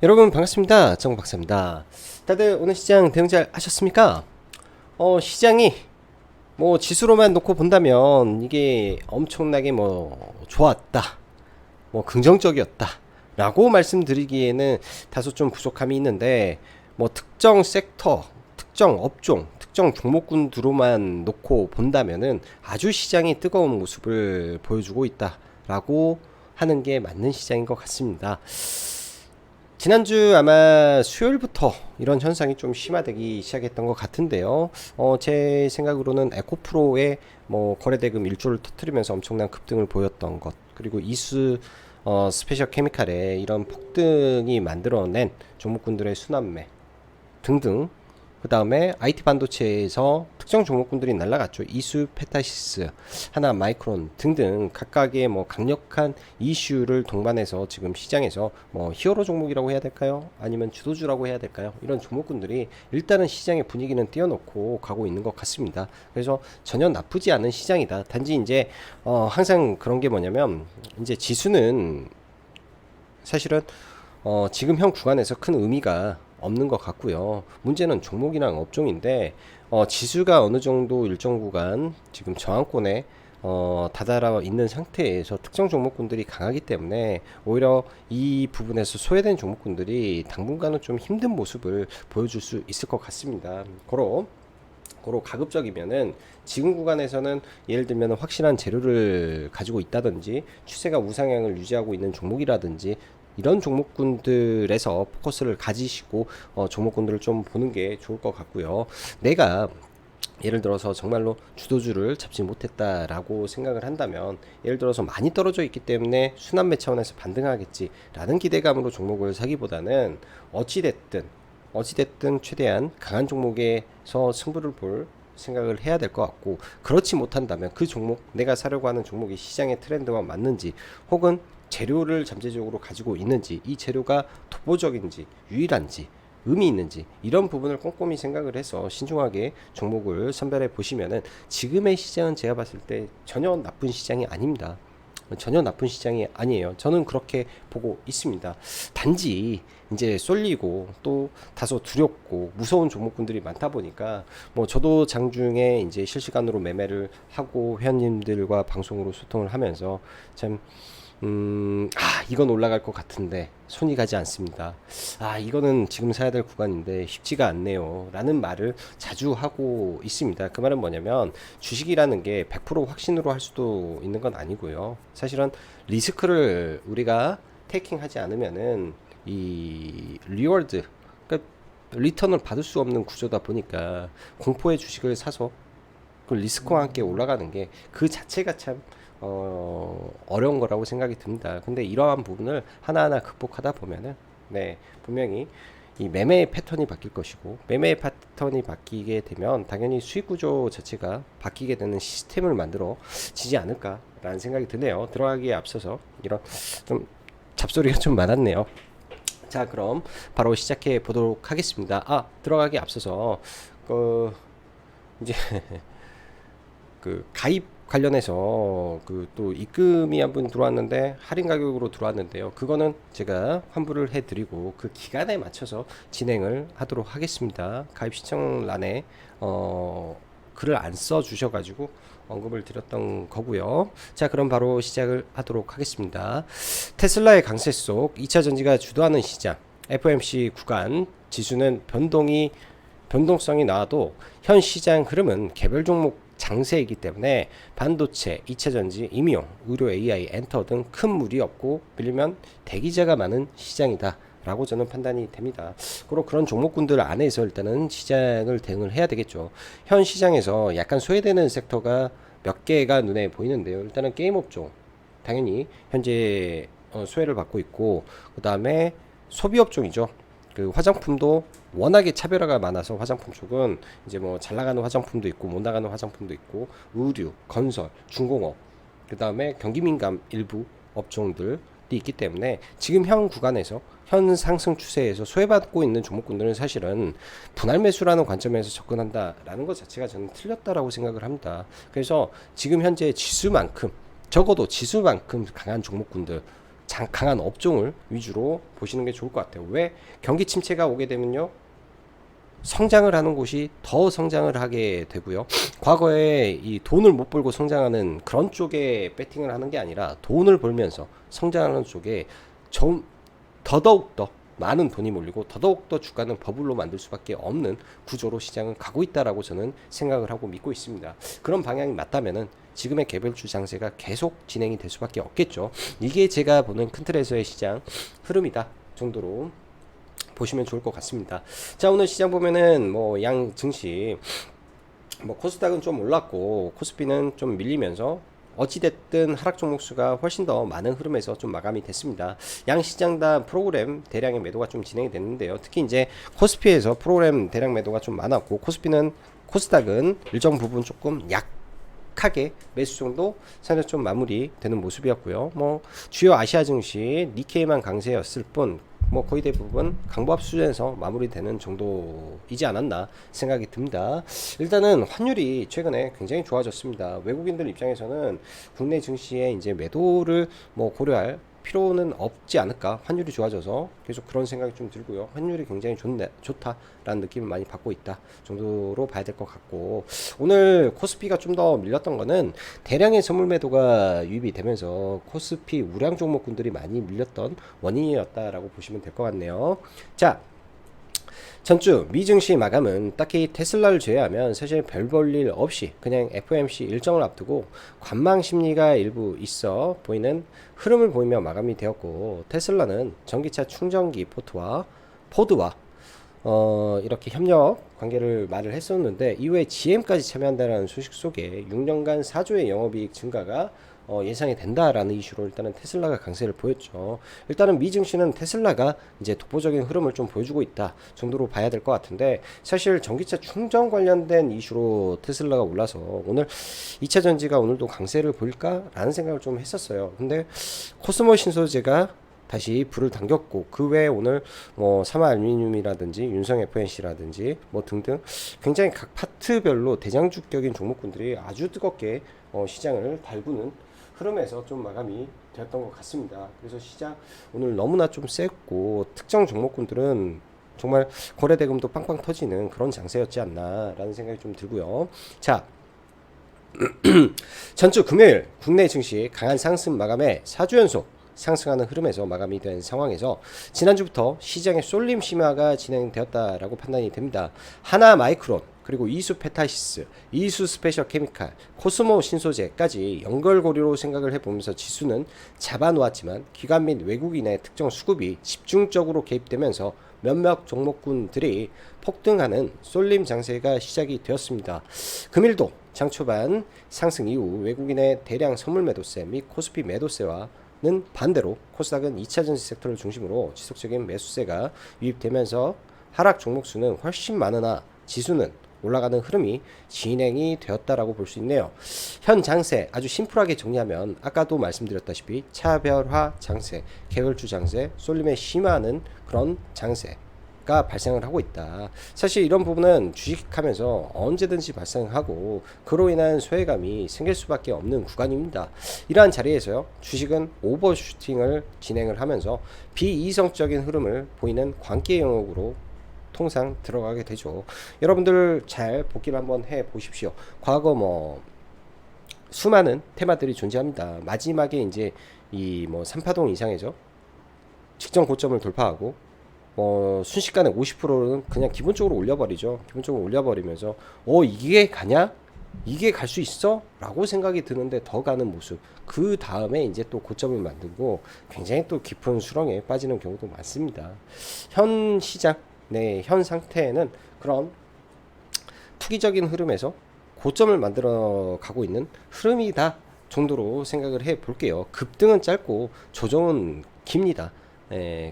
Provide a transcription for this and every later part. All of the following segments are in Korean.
여러분 반갑습니다. 정박사입니다. 다들 오늘 시장 대응 잘 하셨습니까? 시장이 뭐 지수로만 놓고 본다면 이게 엄청나게 뭐 좋았다, 뭐 긍정적이었다 라고 말씀드리기에는 다소 좀 부족함이 있는데, 뭐 특정 섹터, 특정 업종, 특정 종목군으로만 놓고 본다면은 아주 시장이 뜨거운 모습을 보여주고 있다 라고 하는 게 맞는 시장인 것 같습니다. 지난주 아마 수요일부터 이런 현상이 좀 심화되기 시작했던 것 같은데요. 제 생각으로는 에코프로의 뭐 거래대금 1조를 터뜨리면서 엄청난 급등을 보였던 것, 그리고 이수 스페셜 케미칼의 이런 폭등이 만들어낸 종목군들의 순환매 등등, 그 다음에 IT 반도체에서 특정 종목군들이 날라갔죠. 이수 페타시스, 하나 마이크론 등등 각각의 뭐 강력한 이슈를 동반해서 지금 시장에서 뭐 히어로 종목이라고 해야 될까요? 아니면 주도주라고 해야 될까요? 이런 종목군들이 일단은 시장의 분위기는 띄워놓고 가고 있는 것 같습니다. 그래서 전혀 나쁘지 않은 시장이다. 단지 이제 항상 그런 게 뭐냐면, 이제 지수는 사실은 지금 현 구간에서 큰 의미가 없는 것 같고요. 문제는 종목이랑 업종인데, 지수가 어느 정도 일정 구간 지금 저항권에 다다라 있는 상태에서 특정 종목군들이 강하기 때문에 오히려 이 부분에서 소외된 종목군들이 당분간은 좀 힘든 모습을 보여줄 수 있을 것 같습니다. 고로 가급적이면은 지금 구간에서는 예를 들면 확실한 재료를 가지고 있다든지 추세가 우상향을 유지하고 있는 종목이라든지 이런 종목군들에서 포커스를 가지시고 종목군들을 좀 보는 게 좋을 것 같고요. 내가 예를 들어서 정말로 주도주를 잡지 못했다라고 생각을 한다면, 예를 들어서 많이 떨어져 있기 때문에 순환매 차원에서 반등하겠지라는 기대감으로 종목을 사기보다는 어찌됐든 최대한 강한 종목에서 승부를 볼 생각을 해야 될 것 같고, 그렇지 못한다면 그 종목, 내가 사려고 하는 종목이 시장의 트렌드와 맞는지, 혹은 재료를 잠재적으로 가지고 있는지, 이 재료가 독보적인지 유일한지 의미 있는지, 이런 부분을 꼼꼼히 생각을 해서 신중하게 종목을 선별해 보시면은 지금의 시장은 제가 봤을 때 전혀 나쁜 시장이 아닙니다. 전혀 나쁜 시장이 아니에요. 저는 그렇게 보고 있습니다. 단지 이제 쏠리고 또 다소 두렵고 무서운 종목군들이 많다 보니까, 뭐 저도 장중에 이제 실시간으로 매매를 하고 회원님들과 방송으로 소통을 하면서 참 이건 올라갈 것 같은데 손이 가지 않습니다. 이거는 지금 사야 될 구간인데 쉽지가 않네요. 라는 말을 자주 하고 있습니다. 그 말은 뭐냐면, 주식이라는 게 100% 확신으로 할 수도 있는 건 아니고요. 사실은 리스크를 우리가 테이킹하지 않으면은 이 리워드, 그러니까 리턴을 받을 수 없는 구조다 보니까, 공포의 주식을 사서 그 리스크와 함께 올라가는 게 그 자체가 참 어려운 거라고 생각이 듭니다. 근데 이러한 부분을 하나하나 극복하다 보면은, 네, 분명히 이 매매의 패턴이 바뀔 것이고, 매매의 패턴이 바뀌게 되면 당연히 수익 구조 자체가 바뀌게 되는 시스템을 만들어 지지 않을까라는 생각이 드네요. 들어가기에 앞서서 이런 좀 잡소리가 좀 많았네요. 자, 그럼 바로 시작해 보도록 하겠습니다. 들어가기 앞서서 그 이제 그 가입 관련해서 그 또 입금이 한 분 들어왔는데 할인 가격으로 들어왔는데요. 그거는 제가 환불을 해드리고 그 기간에 맞춰서 진행을 하도록 하겠습니다. 가입 신청란에 글을 안 써 주셔가지고 언급을 드렸던 거고요. 자, 그럼 바로 시작을 하도록 하겠습니다. 테슬라의 강세 속 2차 전지가 주도하는 시장, FOMC 구간 지수는 변동성이 나와도 현 시장 흐름은 개별 종목 장세이기 때문에 반도체, 2차전지, 임용, 의료, AI, 엔터 등 큰 무리 없고 빌리면 대기자가 많은 시장이다 라고 저는 판단이 됩니다. 그런 종목군들 안에서 일단은 시장을 대응을 해야 되겠죠. 현 시장에서 약간 소외되는 섹터가 몇 개가 눈에 보이는데요. 일단은 게임 업종 당연히 현재 소외를 받고 있고, 그 다음에 소비 업종이죠. 그 화장품도 워낙에 차별화가 많아서 화장품 쪽은 이제 뭐 잘 나가는 화장품도 있고 못 나가는 화장품도 있고, 의류, 건설, 중공업, 그 다음에 경기 민감 일부 업종들이 있기 때문에 지금 현 구간에서 현 상승 추세에서 소외받고 있는 종목군들은 사실은 분할 매수라는 관점에서 접근한다라는 것 자체가 저는 틀렸다라고 생각을 합니다. 그래서 지금 현재 지수만큼, 적어도 지수만큼 강한 종목군들, 강한 업종을 위주로 보시는 게 좋을 것 같아요. 왜? 경기 침체가 오게 되면요, 성장을 하는 곳이 더 성장을 하게 되고요. 과거에 이 돈을 못 벌고 성장하는 그런 쪽에 배팅을 하는 게 아니라 돈을 벌면서 성장하는 쪽에 좀 더더욱 더 많은 돈이 몰리고 더더욱 더 주가는 버블로 만들 수밖에 없는 구조로 시장은 가고 있다라고 저는 생각을 하고 믿고 있습니다. 그런 방향이 맞다면은 지금의 개별주 장세가 계속 진행이 될 수밖에 없겠죠. 이게 제가 보는 큰 틀에서의 시장 흐름이다 정도로 보시면 좋을 것 같습니다. 자, 오늘 시장 보면은 뭐 양 증시 뭐 코스닥은 좀 올랐고 코스피는 좀 밀리면서 어찌됐든 하락 종목 수가 훨씬 더 많은 흐름에서 좀 마감이 됐습니다. 양 시장 다 프로그램 대량의 매도가 좀 진행이 됐는데요. 특히 이제 코스피에서 프로그램 대량 매도가 좀 많았고 코스닥은 일정 부분 조금 약하게 매수 정도 상대 좀 마무리되는 모습이었고요. 뭐 주요 아시아 증시 니케이만 강세였을 뿐 뭐 거의 대부분 강보합 수준에서 마무리되는 정도이지 않았나 생각이 듭니다. 일단은 환율이 최근에 굉장히 좋아졌습니다. 외국인들 입장에서는 국내 증시에 이제 매도를 뭐 고려할 필요는 없지 않을까. 환율이 좋아져서 계속 그런 생각이 좀 들고요. 환율이 굉장히 좋다라는 느낌을 많이 받고 있다 정도로 봐야 될 것 같고, 오늘 코스피가 좀 더 밀렸던 거는 대량의 선물 매도가 유입이 되면서 코스피 우량 종목군들이 많이 밀렸던 원인이었다라고 보시면 될 것 같네요. 자, 전주 미증시 마감은 딱히 테슬라를 제외하면 사실 별 볼 일 없이 그냥 FOMC 일정을 앞두고 관망 심리가 일부 있어 보이는 흐름을 보이며 마감이 되었고, 테슬라는 전기차 충전기 포드와 이렇게 협력 관계를 말을 했었는데 이후에 GM까지 참여한다는 소식 속에 6년간 4조의 영업이익 증가가 예상이 된다라는 이슈로 일단은 테슬라가 강세를 보였죠. 일단은 미증시는 테슬라가 이제 독보적인 흐름을 좀 보여주고 있다 정도로 봐야 될 것 같은데, 사실 전기차 충전 관련된 이슈로 테슬라가 올라서 오늘 2차 전지가 오늘도 강세를 보일까라는 생각을 좀 했었어요. 근데 코스모 신소재가 다시 불을 당겼고, 그 외에 오늘 뭐 삼화알루미늄이라든지 윤성 FNC라든지 뭐 등등 굉장히 각 파트별로 대장주격인 종목군들이 아주 뜨겁게 시장을 달구는 흐름에서 좀 마감이 되었던 것 같습니다. 그래서 시장 오늘 너무나 좀 셌고, 특정 종목군들은 정말 거래대금도 빵빵 터지는 그런 장세였지 않나라는 생각이 좀 들고요. 자, 전주 금요일 국내 증시 강한 상승 마감에 4주 연속 상승하는 흐름에서 마감이 된 상황에서 지난주부터 시장의 쏠림 심화가 진행되었다라고 판단이 됩니다. 하나 마이크론, 그리고 이수 페타시스, 이수 스페셜 케미칼, 코스모 신소재까지 연결고리로 생각을 해보면서 지수는 잡아놓았지만 기관 및 외국인의 특정 수급이 집중적으로 개입되면서 몇몇 종목군들이 폭등하는 쏠림 장세가 시작이 되었습니다. 금일도 장 초반 상승 이후 외국인의 대량 선물 매도세 및 코스피 매도세와는 반대로 코스닥은 2차 전지 섹터를 중심으로 지속적인 매수세가 유입되면서 하락 종목 수는 훨씬 많으나 지수는 올라가는 흐름이 진행이 되었다라고 볼 수 있네요. 현 장세 아주 심플하게 정리하면 아까도 말씀드렸다시피 차별화 장세, 개별주 장세, 쏠림에 심화하는 그런 장세가 발생을 하고 있다. 사실 이런 부분은 주식하면서 언제든지 발생하고 그로 인한 소외감이 생길 수밖에 없는 구간입니다. 이러한 자리에서요, 주식은 오버슈팅을 진행을 하면서 비이성적인 흐름을 보이는 광기의 영역으로 통상 들어가게 되죠. 여러분들 잘 복기를 한번 해 보십시오. 과거 뭐 수많은 테마들이 존재합니다. 마지막에 이제 이 뭐 3파동 이상이죠. 직전 고점을 돌파하고 순식간에 50%는 그냥 기본적으로 올려버리죠. 기본적으로 올려버리면서 이게 가냐? 이게 갈 수 있어? 라고 생각이 드는데 더 가는 모습. 그 다음에 이제 또 고점을 만들고 굉장히 또 깊은 수렁에 빠지는 경우도 많습니다. 현 시장, 현 상태에는 그런 투기적인 흐름에서 고점을 만들어 가고 있는 흐름이다 정도로 생각을 해 볼게요. 급등은 짧고 조정은 깁니다.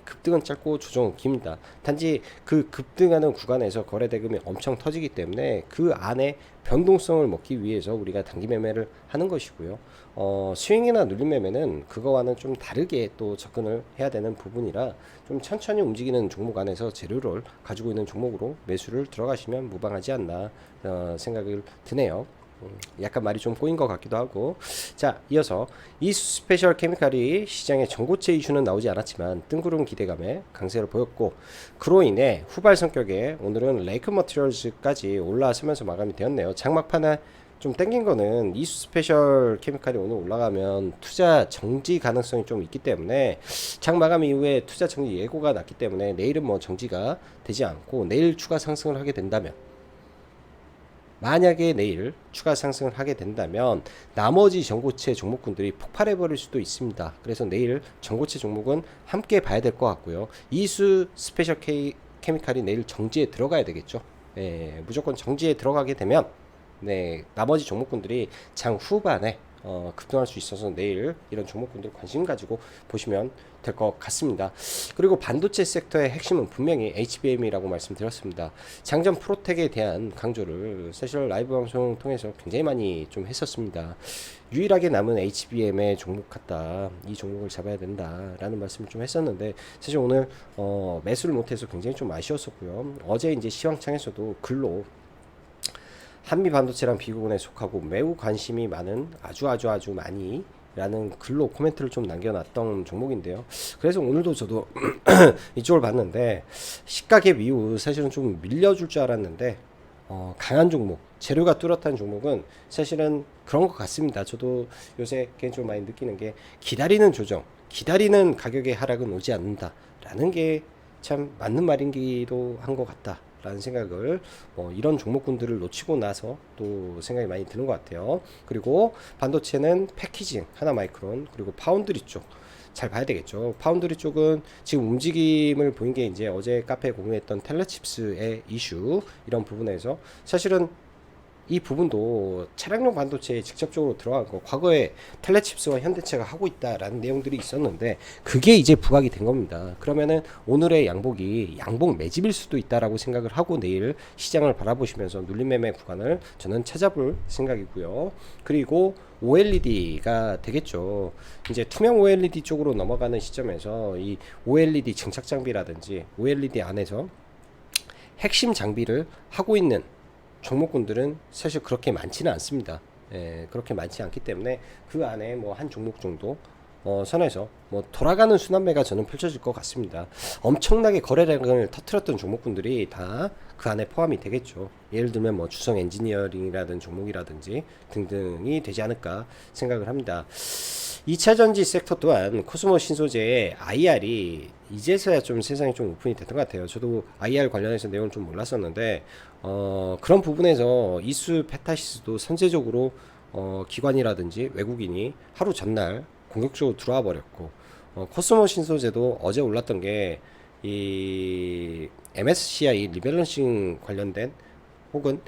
급등은 짧고 조정은 깁니다. 단지 그 급등하는 구간에서 거래대금이 엄청 터지기 때문에 그 안에 변동성을 먹기 위해서 우리가 단기 매매를 하는 것이고요. 스윙이나 눌림 매매는 그거와는 좀 다르게 또 접근을 해야 되는 부분이라 좀 천천히 움직이는 종목 안에서 재료를 가지고 있는 종목으로 매수를 들어가시면 무방하지 않나 생각을 드네요. 약간 말이 좀 꼬인 것 같기도 하고. 자, 이어서 이수 스페셜 케미칼이 시장에 전고체 이슈는 나오지 않았지만 뜬구름 기대감에 강세를 보였고, 그로 인해 후발 성격의 오늘은 레이크 머티리얼즈까지 올라서면서 마감이 되었네요. 장막판에 좀 땡긴 거는 이수 스페셜 케미칼이 오늘 올라가면 투자 정지 가능성이 좀 있기 때문에, 장 마감 이후에 투자 정지 예고가 났기 때문에 내일은 뭐 정지가 되지 않고 내일 추가 상승을 하게 된다면, 만약에 내일 추가 상승을 하게 된다면 나머지 전고체 종목군들이 폭발해 버릴 수도 있습니다. 그래서 내일 전고체 종목은 함께 봐야 될 것 같고요. 이수 스페셜 케미칼이 내일 정지에 들어가야 되겠죠. 무조건 정지에 들어가게 되면 나머지 종목군들이 장 후반에 급등할 수 있어서 내일 이런 종목군들 관심 가지고 보시면 될 것 같습니다. 그리고 반도체 섹터의 핵심은 분명히 HBM이라고 말씀드렸습니다. 장전 프로텍에 대한 강조를 사실 라이브 방송 통해서 굉장히 많이 좀 했었습니다. 유일하게 남은 HBM의 종목 같다, 이 종목을 잡아야 된다라는 말씀을 좀 했었는데, 사실 오늘 매수를 못해서 굉장히 좀 아쉬웠었고요. 어제 이제 시황창에서도 글로 한미 반도체랑 비교군에 속하고 매우 관심이 많은 아주 많이 라는 글로 코멘트를 좀 남겨놨던 종목인데요. 그래서 오늘도 저도 이쪽을 봤는데, 시가갭 이후 사실은 좀 밀려줄 줄 알았는데 강한 종목, 재료가 뚜렷한 종목은 사실은 그런 것 같습니다. 저도 요새 개인적으로 많이 느끼는 게, 기다리는 조정, 기다리는 가격의 하락은 오지 않는다라는 게 참 맞는 말이기도 한 것 같다 라는 생각을 이런 종목군들을 놓치고 나서 또 생각이 많이 드는 것 같아요. 그리고 반도체는 패키징, 하나마이크론, 그리고 파운드리 쪽 잘 봐야 되겠죠. 파운드리 쪽은 지금 움직임을 보인 게 이제 어제 카페에 공유했던 텔레칩스의 이슈, 이런 부분에서 사실은 이 부분도 차량용 반도체에 직접적으로 들어간 거, 과거에 텔레칩스와 현대차가 하고 있다라는 내용들이 있었는데 그게 이제 부각이 된 겁니다. 그러면은 오늘의 양복이 양복 매집일 수도 있다라고 생각을 하고 내일 시장을 바라보시면서 눌림 매매 구간을 저는 찾아볼 생각이고요. 그리고 OLED가 되겠죠. 이제 투명 OLED 쪽으로 넘어가는 시점에서 이 OLED 증착 장비라든지 OLED 안에서 핵심 장비를 하고 있는 종목군들은 사실 그렇게 많지는 않습니다. 그렇게 많지 않기 때문에 그 안에 뭐 한 종목 정도 선에서 뭐 돌아가는 순환매가 저는 펼쳐질 것 같습니다. 엄청나게 거래량을 터트렸던 종목군들이 다 그 안에 포함이 되겠죠. 예를 들면 뭐 주성 엔지니어링이라든 종목이라든지 등등이 되지 않을까 생각을 합니다. 2차전지 섹터 또한 코스모 신소재의 IR이 이제서야 좀 세상이 좀 오픈이 됐던 것 같아요. 저도 IR 관련해서 내용을 좀 몰랐었는데 그런 부분에서 이수 페타시스도 선제적으로 기관이라든지 외국인이 하루 전날 공격적으로 들어와 버렸고, 코스모 신소재도 어제 올랐던 게 이 MSCI 리밸런싱 관련된, 혹은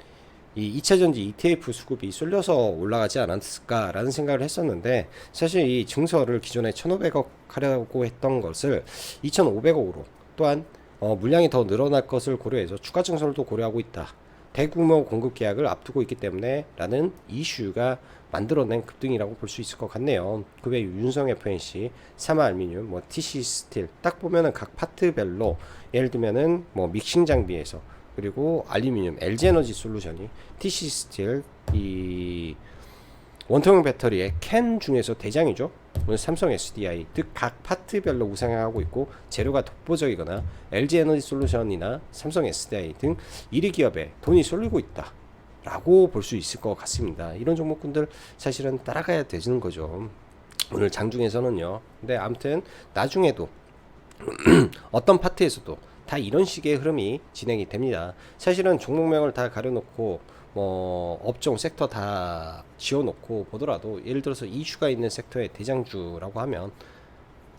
이 2차전지 ETF 수급이 쏠려서 올라가지 않았을까라는 생각을 했었는데, 사실 이 증서를 기존에 1,500억 하려고 했던 것을 2,500억으로, 또한 물량이 더 늘어날 것을 고려해서 추가 증설도 고려하고 있다, 대규모 공급 계약을 앞두고 있기 때문에 라는 이슈가 만들어낸 급등이라고 볼 수 있을 것 같네요. 그 외에 윤성 FNC, 사마 알미늄, 뭐 TC 스틸, 딱 보면은 각 파트별로, 예를 들면은 뭐 믹싱 장비에서, 그리고 알루미늄, LG 에너지 솔루션이 TC 스틸, 이 원통형 배터리의 캔 중에서 대장이죠. 오늘 삼성 SDI 즉 각 파트별로 우상향하고 있고, 재료가 독보적이거나 LG 에너지 솔루션이나 삼성 SDI 등 1위 기업에 돈이 쏠리고 있다 라고 볼 수 있을 것 같습니다. 이런 종목군들 사실은 따라가야 되는 거죠, 오늘 장중에서는요. 근데 아무튼 나중에도 어떤 파트에서도 다 이런 식의 흐름이 진행이 됩니다. 사실은 종목명을 다 가려놓고 뭐 업종 섹터 다 지어놓고 보더라도, 예를 들어서 이슈가 있는 섹터의 대장주라고 하면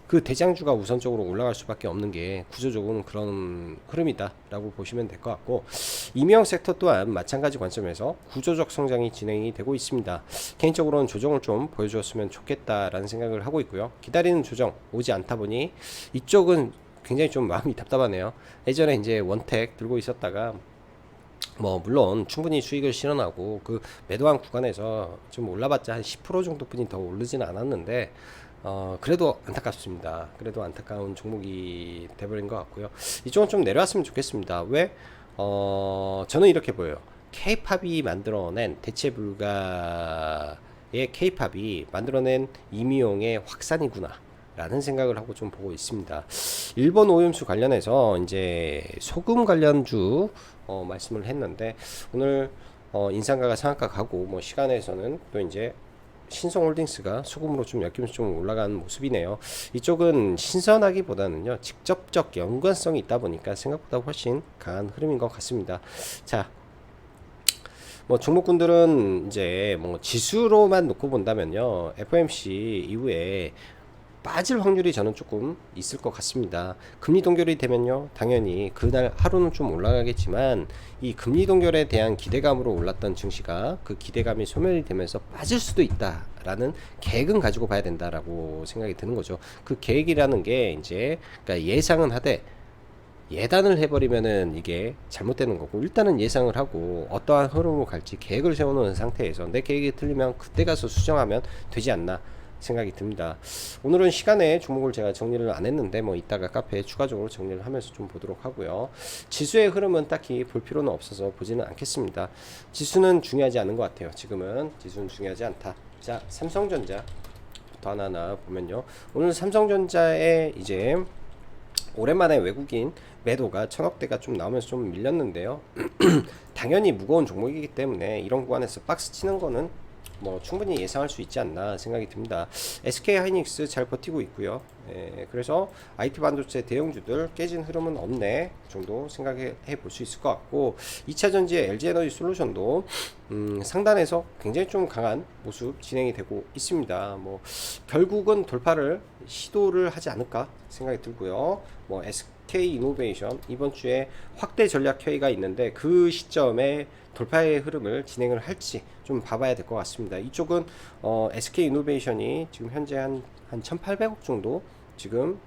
그 대장주가 우선적으로 올라갈 수밖에 없는 게 구조적으로는 그런 흐름이다 라고 보시면 될 것 같고, 임용 섹터 또한 마찬가지 관점에서 구조적 성장이 진행이 되고 있습니다. 개인적으로는 조정을 좀 보여주었으면 좋겠다라는 생각을 하고 있고요. 기다리는 조정 오지 않다 보니 이쪽은 굉장히 좀 마음이 답답하네요. 예전에 이제 원택 들고 있었다가 뭐 물론 충분히 수익을 실현하고 그 매도한 구간에서 좀 올라봤자 한 10% 정도뿐이 더 오르지는 않았는데, 그래도 안타깝습니다. 그래도 안타까운 종목이 돼버린 것 같고요. 이쪽은 좀 내려왔으면 좋겠습니다. 왜? 저는 이렇게 보여요. K-팝이 만들어낸 대체 불가의 K-팝이 만들어낸 임의용의 확산이구나 라는 생각을 하고 좀 보고 있습니다. 일본 오염수 관련해서 이제 소금 관련주 말씀을 했는데 오늘 인상가가 상한가 가고 뭐 시간에서는 또 이제 신성홀딩스가 소금으로 좀 엮이면서 좀 올라가는 모습이네요. 이쪽은 신선하기보다는요 직접적 연관성이 있다 보니까 생각보다 훨씬 강한 흐름인 것 같습니다. 자, 뭐 종목군들은 이제 뭐 지수로만 놓고 본다면요 FOMC 이후에 빠질 확률이 저는 조금 있을 것 같습니다. 금리 동결이 되면요 당연히 그날 하루는 좀 올라가겠지만 이 금리 동결에 대한 기대감으로 올랐던 증시가 그 기대감이 소멸이 되면서 빠질 수도 있다라는 계획은 가지고 봐야 된다라고 생각이 드는 거죠. 그 계획이라는 게 이제 그러니까 예상은 하되 예단을 해버리면은 이게 잘못되는 거고, 일단은 예상을 하고 어떠한 흐름으로 갈지 계획을 세워놓은 상태에서 내 계획이 틀리면 그때 가서 수정하면 되지 않나 생각이 듭니다. 오늘은 시간에 종목을 제가 정리를 안 했는데 뭐 이따가 카페에 추가적으로 정리를 하면서 좀 보도록 하고요. 지수의 흐름은 딱히 볼 필요는 없어서 보지는 않겠습니다. 지수는 중요하지 않은 것 같아요. 지금은 지수는 중요하지 않다. 자, 삼성전자 부터 하나하나 보면요, 오늘 삼성전자에 이제 오랜만에 외국인 매도가 천억대가 좀 나오면서 좀 밀렸는데요. 당연히 무거운 종목이기 때문에 이런 구간에서 박스 치는 거는 뭐 충분히 예상할 수 있지 않나 생각이 듭니다. SK 하이닉스 잘 버티고 있고요. 그래서 IT 반도체 대형주들 깨진 흐름은 없네 정도 생각해 볼 수 있을 것 같고, 2차 전지의 LG 에너지 솔루션도 상단에서 굉장히 좀 강한 모습 진행이 되고 있습니다. 뭐 결국은 돌파를 시도를 하지 않을까 생각이 들고요. 뭐 SK 이노베이션 이번 주에 확대 전략 회의가 있는데 그 시점에 돌파의 흐름을 진행을 할지 좀 봐봐야 될 것 같습니다. 이쪽은 SK 이노베이션이 지금 현재 한 1,800억 정도 지금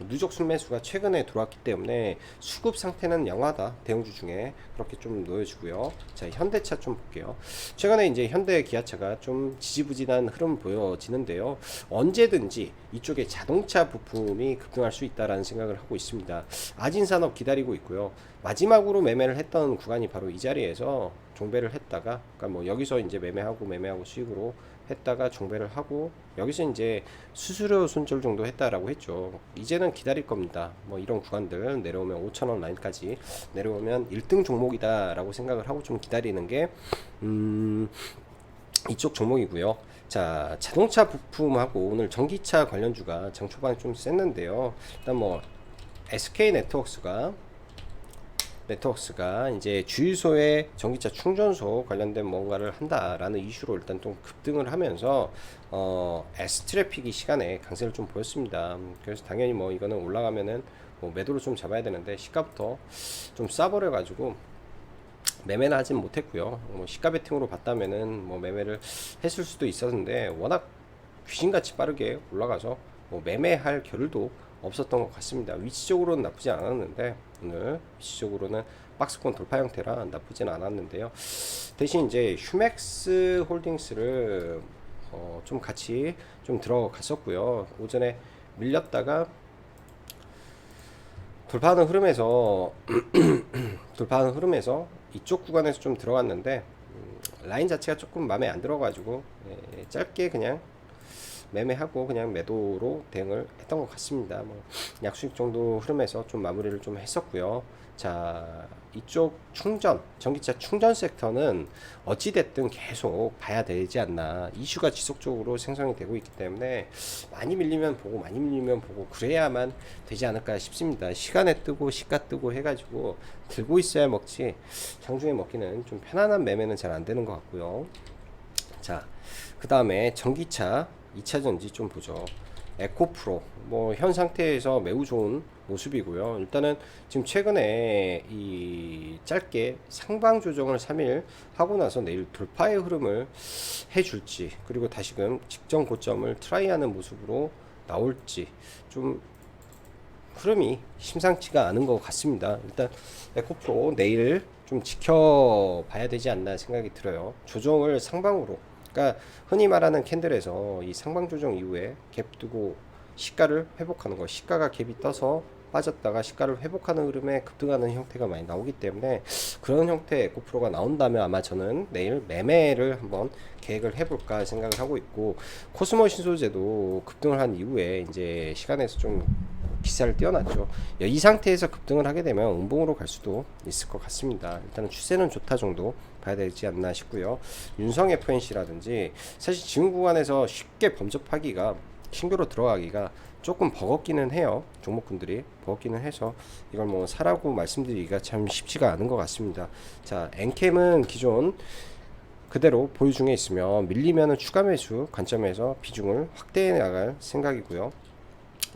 누적 순매수가 최근에 들어왔기 때문에 수급 상태는 양호하다. 대형주 중에 그렇게 좀 놓여지고요. 자, 현대차 좀 볼게요. 최근에 이제 현대 기아차가 좀 지지부진한 흐름 보여지는데요. 언제든지 이쪽에 자동차 부품이 급등할 수 있다라는 생각을 하고 있습니다. 아진산업 기다리고 있고요. 마지막으로 매매를 했던 구간이 바로 이 자리에서 종배를 했다가, 그러니까 뭐 여기서 이제 매매하고 수익으로 했다가 종배를 하고 여기서 이제 수수료 손절 정도 했다라고 했죠. 이제는 기다릴 겁니다. 뭐 이런 구간들 내려오면 5,000원 라인까지 내려오면 1등 종목이다라고 생각을 하고 좀 기다리는 게 이쪽 종목이고요. 자, 자동차 부품하고 오늘 전기차 관련주가 장 초반에 좀 셌는데요. 일단 뭐 SK 네트워크스가 이제 주유소에 전기차 충전소 관련된 뭔가를 한다라는 이슈로 일단 좀 급등을 하면서 S 트래픽이 시간에 강세를 좀 보였습니다. 그래서 당연히 뭐 이거는 올라가면은 뭐 매도를 좀 잡아야 되는데 시가부터 좀 싸버려 가지고 매매는 하진 못했고요. 뭐 시가 베팅으로 봤다면은 뭐 매매를 했을 수도 있었는데 워낙 귀신같이 빠르게 올라가서 뭐 매매할 겨를도 없었던 것 같습니다. 위치적으로는 나쁘지 않았는데 오늘 위치적으로는 박스권 돌파 형태라 나쁘진 않았는데요. 대신 이제 휴맥스 홀딩스를 좀 같이 좀 들어갔었고요. 오전에 밀렸다가 돌파하는 흐름에서 이쪽 구간에서 좀 들어갔는데 라인 자체가 조금 마음에 안 들어가지고 짧게 그냥 매매하고 그냥 매도로 대응을 했던 것 같습니다. 뭐 약수익 정도 흐름에서 좀 마무리를 좀 했었고요. 자, 이쪽 전기차 충전 섹터는 어찌됐든 계속 봐야 되지 않나. 이슈가 지속적으로 생성이 되고 있기 때문에 많이 밀리면 보고 그래야만 되지 않을까 싶습니다. 시간에 뜨고 시가 뜨고 해가지고 들고 있어야 먹지 장중에 먹기는 좀 편안한 매매는 잘 안 되는 것 같고요. 자, 그 다음에 전기차 2차 전지 좀 보죠. 에코프로 뭐 현 상태에서 매우 좋은 모습이고요. 일단은 지금 최근에 이 짧게 상방 조정을 3일 하고 나서 내일 돌파의 흐름을 해줄지, 그리고 다시금 직전 고점을 트라이하는 모습으로 나올지 좀 흐름이 심상치가 않은 것 같습니다. 일단 에코프로 내일 좀 지켜봐야 되지 않나 생각이 들어요. 조정을 상방으로, 그러니까 흔히 말하는 캔들에서 이 상방 조정 이후에 갭 두고 시가를 회복하는 거, 시가가 갭이 떠서 빠졌다가 시가를 회복하는 흐름에 급등하는 형태가 많이 나오기 때문에 그런 형태의 에코프로가 나온다면 아마 저는 내일 매매를 한번 계획을 해볼까 생각을 하고 있고, 코스모 신소재도 급등을 한 이후에 이제 시간에서 좀 기사를 띄워놨죠. 이 상태에서 급등을 하게 되면 운봉으로 갈 수도 있을 것 같습니다. 일단은 추세는 좋다 정도 봐야 되지 않나 싶고요. 윤성 FNC라든지 사실 지금 구간에서 쉽게 범접하기가, 신규로 들어가기가 조금 버겁기는 해요. 종목군들이 버겁기는 해서 이걸 뭐 사라고 말씀드리기가 참 쉽지가 않은 것 같습니다. 자, 엔캠은 기존 그대로 보유 중에 있으면 밀리면은 추가 매수 관점에서 비중을 확대해 나갈 생각이고요.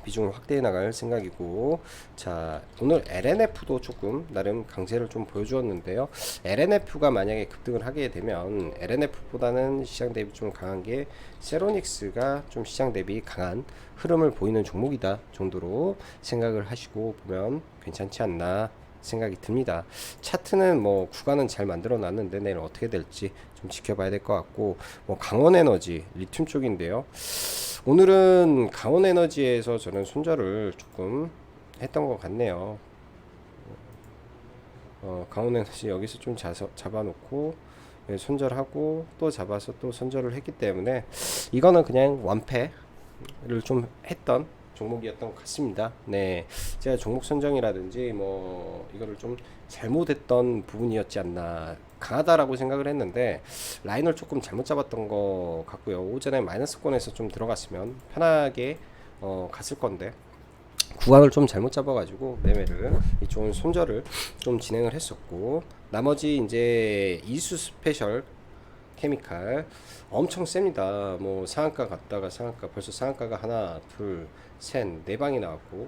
비중을 확대해 나갈 생각이고, 자, 오늘 LNF도 조금 나름 강세를 좀 보여주었는데요. LNF가 만약에 급등을 하게 되면 LNF보다는 시장 대비 좀 강한 게 세로닉스가 좀 시장 대비 강한 흐름을 보이는 종목이다 정도로 생각을 하시고 보면 괜찮지 않나 생각이 듭니다. 차트는 뭐 구간은 잘 만들어 놨는데 내일 어떻게 될지 좀 지켜봐야 될 것 같고, 뭐 강원에너지 리튬 쪽인데요. 오늘은 강원에너지에서 저는 손절을 조금 했던 것 같네요. 강원에너지 여기서 좀 잡아놓고 손절하고 또 잡아서 또 손절을 했기 때문에 이거는 그냥 완패를 좀 했던 종목이었던 것 같습니다. 네, 제가 종목 선정이라든지 뭐 이거를 좀 잘못했던 부분이었지 않나, 강하다라고 생각을 했는데 라인을 조금 잘못 잡았던 것 같고요. 오전에 마이너스권에서 좀 들어갔으면 편하게 갔을 건데 구간을 좀 잘못 잡아가지고 매매를 이쪽은 손절을 좀 진행을 했었고, 나머지 이제 이수 스페셜 케미칼 엄청 셉니다. 뭐 상한가 갔다가 상한가, 벌써 상한가가 하나 둘 셋 네 방이 나왔고,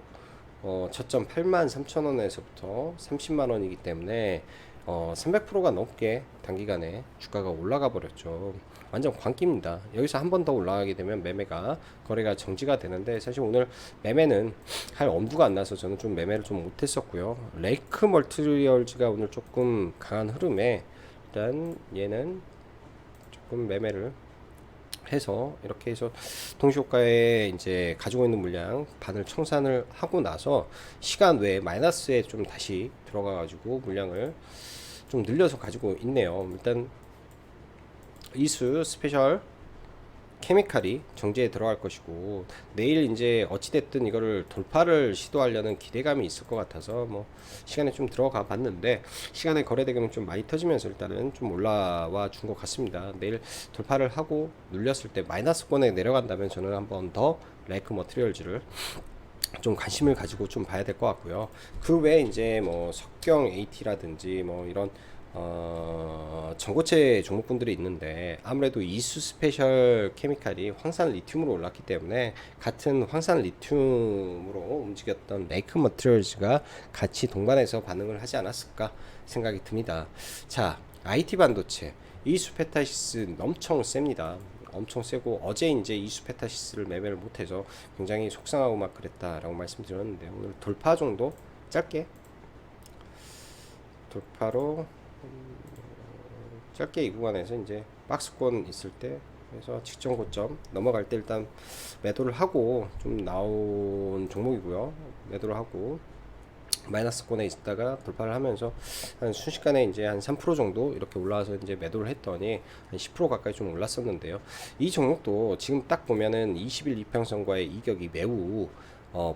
저점 83,000원에서부터 30만원이기 때문에 300%가 넘게 단기간에 주가가 올라가 버렸죠. 완전 광기입니다. 여기서 한 번 더 올라가게 되면 매매가, 거래가 정지가 되는데, 사실 오늘 매매는 할 엄두가 안 나서 저는 좀 매매를 좀 못했었고요. 레이크 멀티리얼즈가 오늘 조금 강한 흐름에 일단 얘는 조금 매매를 해서 이렇게 해서 동시효과에 이제 가지고 있는 물량 반을 청산을 하고 나서 시간 외에 마이너스에 좀 다시 들어가 가지고 물량을 좀 늘려서 가지고 있네요. 일단 이수 스페셜 케미칼이 정제에 들어갈 것이고, 내일 이제 어찌됐든 이거를 돌파를 시도하려는 기대감이 있을 것 같아서 뭐 시간에 좀 들어가 봤는데, 시간에 거래대금이 좀 많이 터지면서 일단은 좀 올라와 준 것 같습니다. 내일 돌파를 하고 눌렸을 때 마이너스권에 내려간다면 저는 한번 더 레이크 머티리얼즈를 좀 관심을 가지고 좀 봐야 될 것 같고요. 그 외에 이제 뭐 석경 AT라든지 뭐 이런 전고체 종목군들이 있는데, 아무래도 이수 스페셜 케미칼이 황산 리튬으로 올랐기 때문에 같은 황산 리튬으로 움직였던 레이크 머티리얼즈가 같이 동반해서 반응을 하지 않았을까 생각이 듭니다. 자, IT 반도체 이수 페타시스 엄청 셉니다. 엄청 세고, 어제 이제 이수 페타시스를 매매를 못해서 굉장히 속상하고 막 그랬다라고 말씀드렸는데, 오늘 돌파 정도 짧게 돌파로 짧게 이 구간에서 이제 박스권 있을 때, 그래서 직전 고점 넘어갈 때 일단 매도를 하고 좀 나온 종목이고요. 매도를 하고 마이너스권에 있다가 돌파를 하면서 한 순식간에 이제 한 3% 정도 이렇게 올라와서 이제 매도를 했더니 한 10% 가까이 좀 올랐었는데요. 이 종목도 지금 딱 보면은 20일 이평선과의 이격이 매우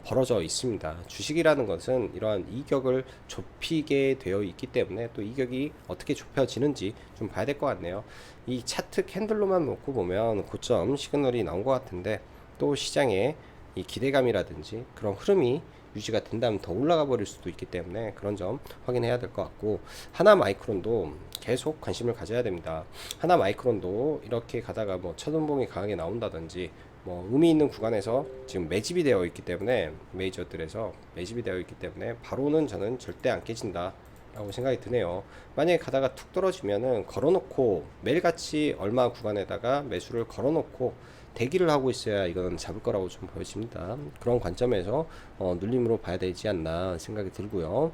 벌어져 있습니다. 주식이라는 것은 이러한 이격을 좁히게 되어 있기 때문에 또 이격이 어떻게 좁혀지는지 좀 봐야 될 것 같네요. 이 차트 캔들로만 놓고 보면 고점 시그널이 나온 것 같은데, 또 시장에 이 기대감이라든지 그런 흐름이 유지가 된다면 더 올라가 버릴 수도 있기 때문에 그런 점 확인해야 될 것 같고, 하나 마이크론도 계속 관심을 가져야 됩니다. 하나 마이크론도 이렇게 가다가 뭐 첫운봉이 강하게 나온다든지, 뭐 의미 있는 구간에서 지금 매집이 되어 있기 때문에, 메이저들에서 매집이 되어 있기 때문에 바로는 저는 절대 안 깨진다 라고 생각이 드네요. 만약에 가다가 툭 떨어지면은 걸어놓고, 매일같이 얼마 구간에다가 매수를 걸어놓고 대기를 하고 있어야 이건 잡을 거라고 좀 보여집니다. 그런 관점에서 눌림으로 봐야 되지 않나 생각이 들고요.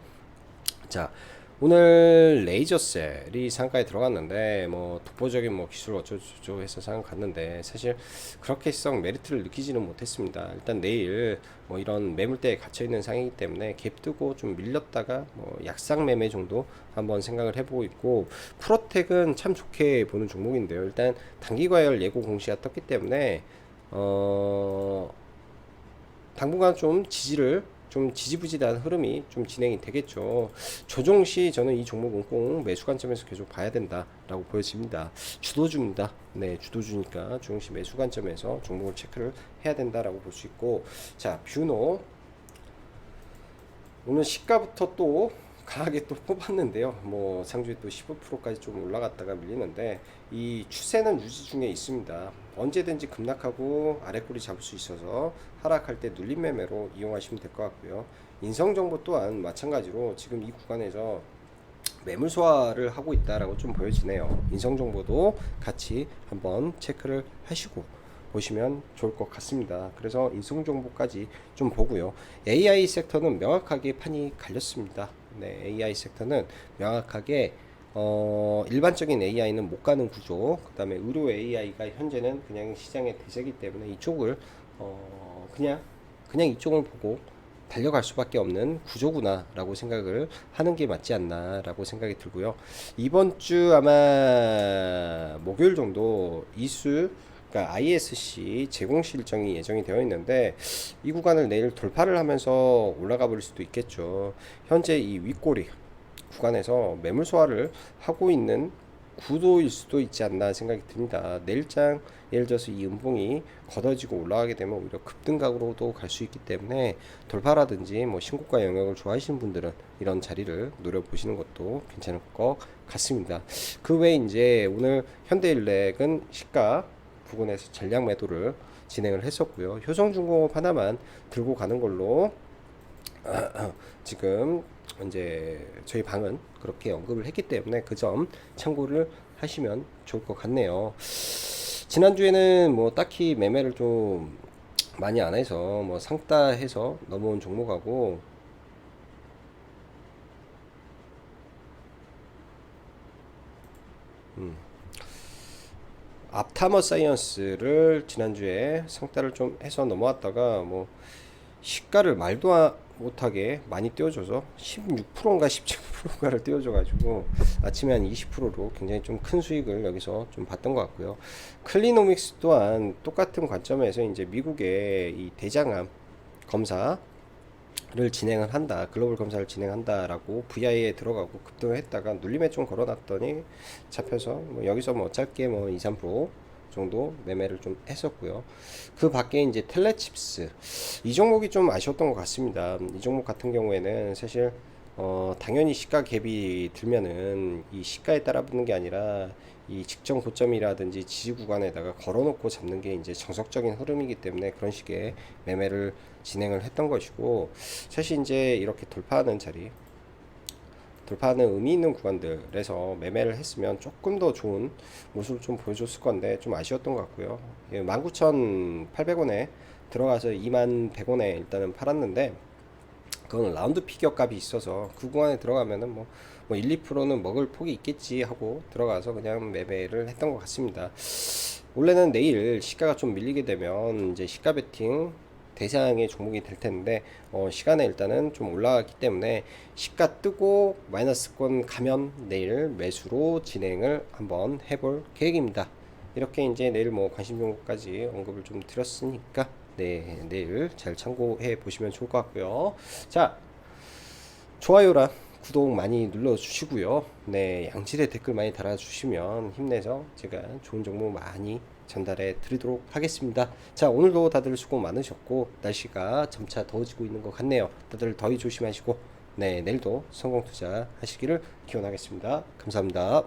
자, 오늘 레이저셀이 상가에 들어갔는데 뭐 독보적인 뭐 기술 어쩌고저쩌고 해서 상가 갔는데 사실 그렇게 썩 메리트를 느끼지는 못했습니다. 일단 내일 뭐 이런 매물대에 갇혀 있는 상이기 때문에 갭 뜨고 좀 밀렸다가 뭐 약상 매매 정도 한번 생각을 해보고 있고, 프로텍은 참 좋게 보는 종목인데요. 일단 단기 과열 예고 공시가 떴기 때문에 당분간 좀 지지부진한 흐름이 좀 진행이 되겠죠. 조정 시 저는 이 종목은 꼭 매수 관점에서 계속 봐야 된다라고 보여집니다. 주도주입니다. 네, 주도주니까 조정 시 매수 관점에서 종목을 체크를 해야 된다라고 볼 수 있고, 자, 뷰노 오늘 시가부터 또 강하게 또 뽑았는데요. 뭐 상주에 또 15%까지 좀 올라갔다가 밀리는데 이 추세는 유지 중에 있습니다. 언제든지 급락하고 아래꼬리 잡을 수 있어서 하락할 때 눌림 매매로 이용하시면 될 것 같고요. 인성정보 또한 마찬가지로 지금 이 구간에서 매물 소화를 하고 있다라고 좀 보여지네요. 인성정보도 같이 한번 체크를 하시고 보시면 좋을 것 같습니다. 그래서 인성정보까지 좀 보고요. AI 섹터는 명확하게 판이 갈렸습니다. 네, AI 섹터는 명확하게 일반적인 AI는 못 가는 구조, 그 다음에 의료 AI가 현재는 그냥 시장의 대세이기 때문에 이쪽을 그냥 이쪽을 보고 달려갈 수밖에 없는 구조구나 라고 생각을 하는 게 맞지 않나 라고 생각이 들고요. 이번 주 아마 목요일 정도 그러니까 ISC 제공시 일정이 예정이 되어 있는데 이 구간을 내일 돌파를 하면서 올라가 버릴 수도 있겠죠. 현재 이 윗꼬리 구간에서 매물 소화를 하고 있는 구도일 수도 있지 않나 생각이 듭니다. 내일장 예를 들어서 이 음봉이 걷어지고 올라가게 되면 오히려 급등각으로도 갈 수 있기 때문에 돌파라든지 뭐 신고가 영역을 좋아하시는 분들은 이런 자리를 노려보시는 것도 괜찮을 것 같습니다. 그 외에 이제 오늘 현대일렉은 시가 부근에서 전략 매도를 진행을 했었고요. 효성중공업 하나만 들고 가는 걸로 지금 이제 저희 방은 그렇게 언급을 했기 때문에 그 점 참고를 하시면 좋을 것 같네요. 지난주에는 뭐 딱히 매매를 좀 많이 안 해서 뭐 상따해서 넘어온 종목하고 앞타머 사이언스를 지난주에 상따를 좀 해서 넘어왔다가 뭐 시가를 못하게 많이 띄워줘서 16%인가 17%인가를 띄워줘가지고 아침에 한 20%로 굉장히 좀 큰 수익을 여기서 좀 봤던 것 같고요. 클리노믹스 또한 똑같은 관점에서 이제 미국의 이 대장암 검사를 진행을 한다, 글로벌 검사를 진행한다라고 VI에 들어가고 급등을 했다가 눌림에 좀 걸어놨더니 잡혀서 뭐 여기서 뭐 짧게 뭐 2, 3% 정도 매매를 좀 했었고요. 그 밖에 이제 텔레칩스 이 종목이 좀 아쉬웠던 것 같습니다. 이 종목 같은 경우에는 사실 당연히 시가 갭이 들면은 이 시가에 따라 붙는 게 아니라 이 직전 고점이라든지 지지 구간에다가 걸어놓고 잡는 게 이제 정석적인 흐름이기 때문에 그런 식의 매매를 진행을 했던 것이고, 사실 이제 이렇게 돌파하는 의미 있는 구간들에서 매매를 했으면 조금 더 좋은 모습을 좀 보여줬을 건데 좀 아쉬웠던 것 같고요. 19,800원에 들어가서 21,100원에 일단은 팔았는데 그건 라운드 피겨 값이 있어서 그 구간에 들어가면은 뭐 1, 2%는 먹을 폭이 있겠지 하고 들어가서 그냥 매매를 했던 것 같습니다. 원래는 내일 시가가 좀 밀리게 되면 이제 시가 베팅 대상의 종목이 될 텐데 시간에 일단은 좀 올라갔기 때문에 시가 뜨고 마이너스권 가면 내일 매수로 진행을 한번 해볼 계획입니다. 이렇게 이제 내일 뭐 관심 종목까지 언급을 좀 드렸으니까 네, 내일 잘 참고해 보시면 좋을 것 같고요. 자, 좋아요랑 구독 많이 눌러주시고요. 네, 양질의 댓글 많이 달아주시면 힘내서 제가 좋은 정보 많이 전달해 드리도록 하겠습니다. 자, 오늘도 다들 수고 많으셨고 날씨가 점차 더워지고 있는 것 같네요. 다들 더위 조심하시고 네, 내일도 성공 투자 하시기를 기원하겠습니다. 감사합니다.